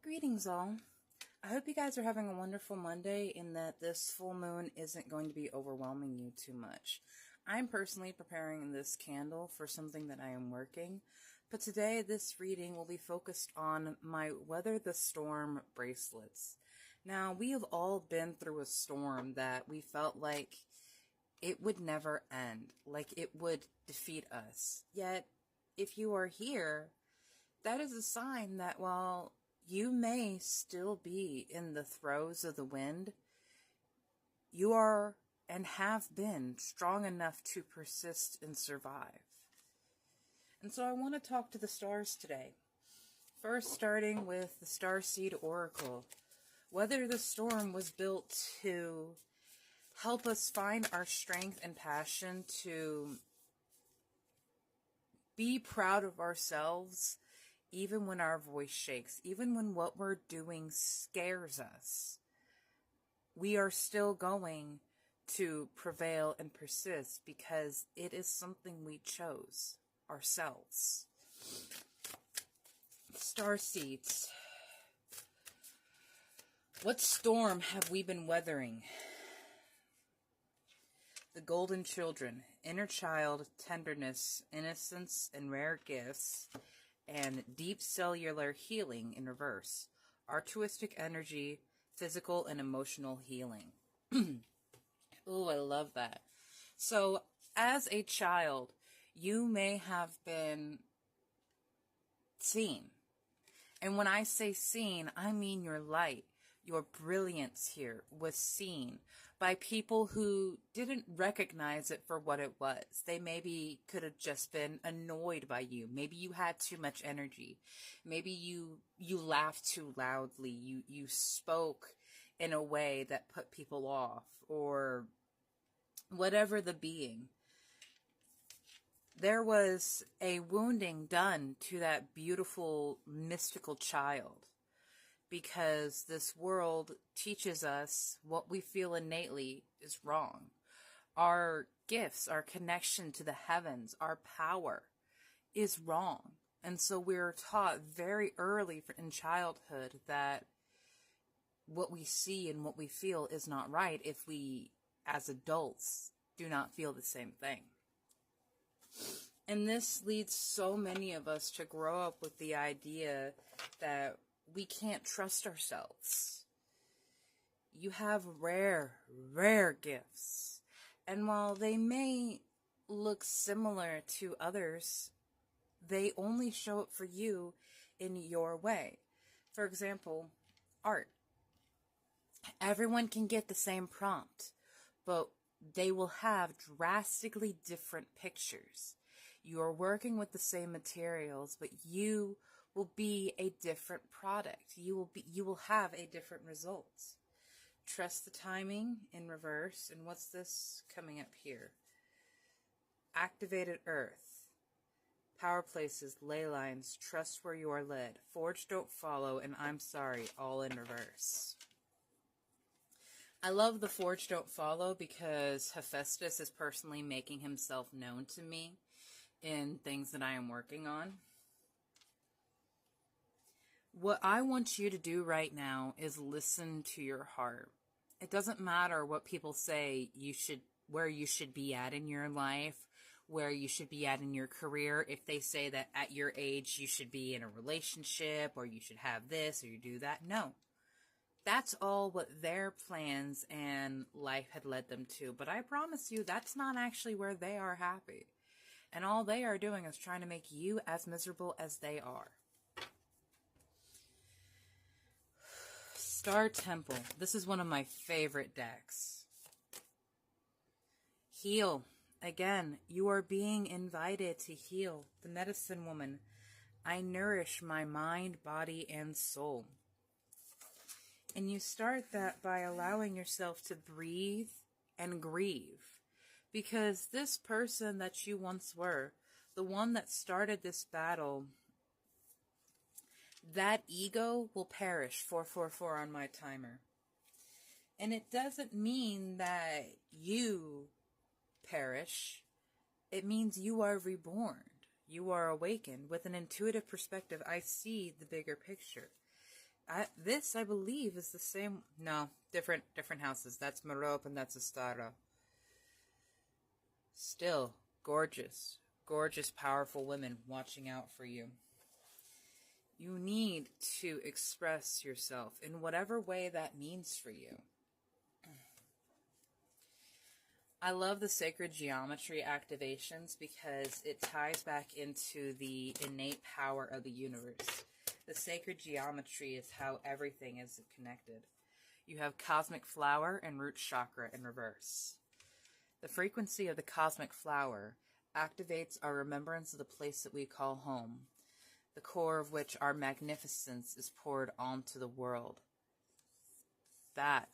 Greetings, all. I hope you guys are having a wonderful Monday and that this full moon isn't going to be overwhelming you too much. I'm personally preparing this candle for something that I am working, but today this reading will be focused on my Weather the Storm bracelets. Now, we have all been through a storm that we felt like it would never end, like it would defeat us. Yet, if you are here, that is a sign that while you may still be in the throes of the wind, you are and have been strong enough to persist and survive. And so I want to talk to the stars today. First, starting with the Starseed Oracle. Weather the Storm was built to help us find our strength and passion to be proud of ourselves, even when our voice shakes, even when what we're doing scares us. We are still going to prevail and persist because it is something we chose ourselves. Starseeds. What storm have we been weathering? The Golden Children, inner child, tenderness, innocence, and rare gifts, and deep cellular healing in reverse. Altruistic energy, physical and emotional healing. Ooh, I love that. So, as a child, you may have been seen. And when I say seen, I mean your light, your brilliance here was seen by people who didn't recognize it for what it was. They maybe could have just been annoyed by you. Maybe you had too much energy. Maybe you laughed too loudly. You spoke in a way that put people off, or whatever the being. There was a wounding done to that beautiful, mystical child, because this world teaches us what we feel innately is wrong. Our gifts, our connection to the heavens, our power is wrong. And so we're taught very early in childhood that what we see and what we feel is not right if we, as adults, do not feel the same thing. And this leads so many of us to grow up with the idea that we can't trust ourselves. You have rare gifts. And while they may look similar to others, they only show up for you in your way. For example, art. Everyone can get the same prompt, but they will have drastically different pictures. You are working with the same materials, but you will be a different product. You will have a different results. Trust the timing in reverse. And what's this coming up here? Activated Earth. Power places, ley lines, trust where you are led. Forge don't follow, and I'm sorry, all in reverse. I love the Forge don't follow because Hephaestus is personally making himself known to me in things that I am working on. What I want you to do right now is listen to your heart. It doesn't matter what people say where you should be at in your life, where you should be at in your career. If they say that at your age you should be in a relationship, or you should have this, or you do that. No. That's all what their plans and life had led them to. But I promise you, that's not actually where they are happy. And all they are doing is trying to make you as miserable as they are. Star Temple. This is one of my favorite decks. Heal. Again, you are being invited to heal. The Medicine Woman. I nourish my mind, body, and soul. And you start that by allowing yourself to breathe and grieve. Because this person that you once were, the one that started this battle, that ego will perish. 444 on my timer. And it doesn't mean that you perish. It means you are reborn. You are awakened. With an intuitive perspective, I see the bigger picture. This, I believe, is the same. No, different houses. That's Merope and that's Astara. Still gorgeous, gorgeous, powerful women watching out for you. You need to express yourself in whatever way that means for you. I love the sacred geometry activations because it ties back into the innate power of the universe. The sacred geometry is how everything is connected. You have cosmic flower and root chakra in reverse. The frequency of the cosmic flower activates our remembrance of the place that we call home, the core of which our magnificence is poured onto the world. That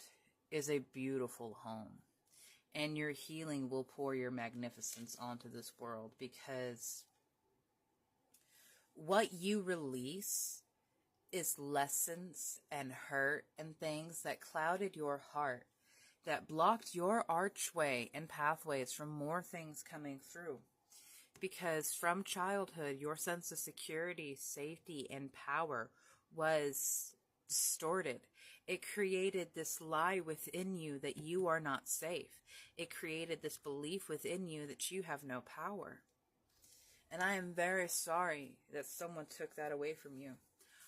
is a beautiful home. And your healing will pour your magnificence onto this world, because what you release is lessons and hurt and things that clouded your heart, that blocked your archway and pathways from more things coming through. Because from childhood, your sense of security, safety, and power was distorted. It created this lie within you that you are not safe. It created this belief within you that you have no power. And I am very sorry that someone took that away from you.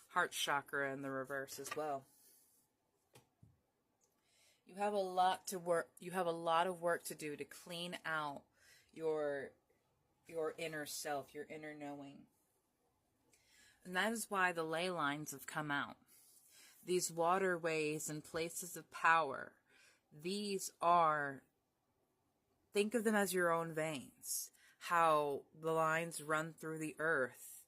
Heart chakra in the reverse as well. You have a lot to work. You have a lot of work to do to clean out your inner self, your inner knowing. And that is why the ley lines have come out. These waterways and places of power, these are, think of them as your own veins. How the lines run through the earth,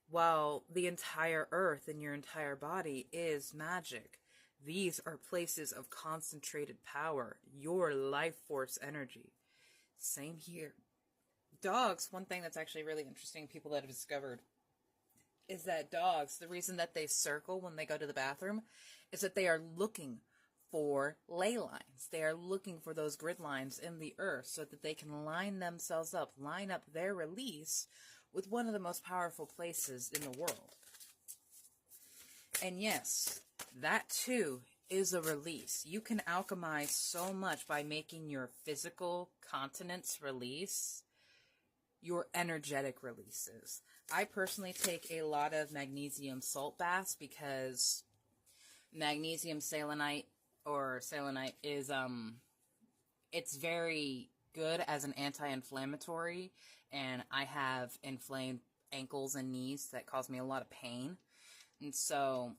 while the entire earth and your entire body is magic. These are places of concentrated power, your life force energy. Same here. Dogs, one thing that's actually really interesting, people that have discovered, is that dogs, the reason that they circle when they go to the bathroom is that they are looking for ley lines. They are looking for those grid lines in the earth so that they can line themselves up, line up their release with one of the most powerful places in the world. And yes, that too is a release. You can alchemize so much by making your physical continence release your energetic releases. I personally take a lot of magnesium salt baths because magnesium selenite is it's very good as an anti-inflammatory, and I have inflamed ankles and knees that cause me a lot of pain. And so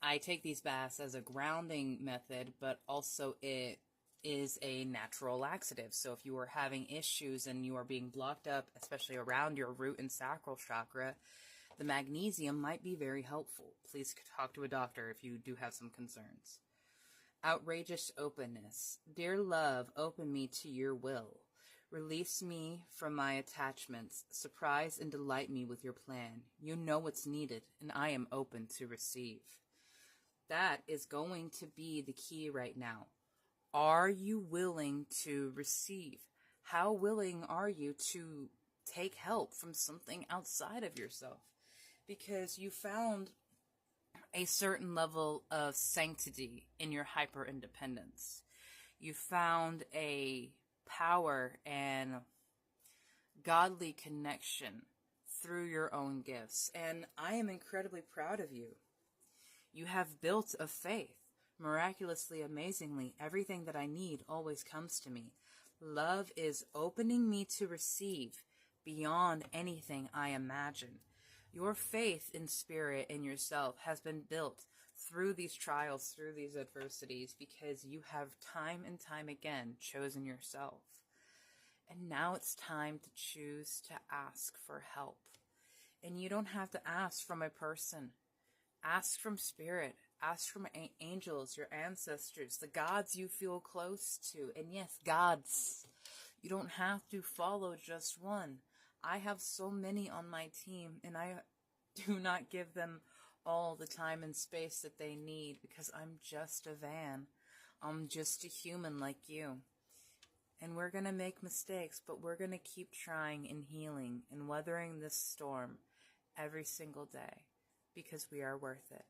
I take these baths as a grounding method, but also it is a natural laxative. So if you are having issues and you are being blocked up, especially around your root and sacral chakra, the magnesium might be very helpful. Please talk to a doctor if you do have some concerns. Outrageous openness. Dear love, open me to your will. Release me from my attachments. Surprise and delight me with your plan. You know what's needed, and I am open to receive. That is going to be the key right now. Are you willing to receive? How willing are you to take help from something outside of yourself? Because you found a certain level of sanctity in your hyper-independence. You found a power and godly connection through your own gifts. And I am incredibly proud of you. You have built a faith. Miraculously, amazingly, everything that I need always comes to me. Love is opening me to receive beyond anything I imagine. Your faith in spirit and yourself has been built through these trials, through these adversities, because you have time and time again chosen yourself. And now it's time to choose to ask for help. And you don't have to ask from a person. Ask from spirit. Ask from angels, your ancestors, the gods you feel close to. And yes, gods. You don't have to follow just one. I have so many on my team, and I do not give them all the time and space that they need, because I'm just a van. I'm just a human like you. And we're going to make mistakes, but we're going to keep trying and healing and weathering this storm every single day, because we are worth it.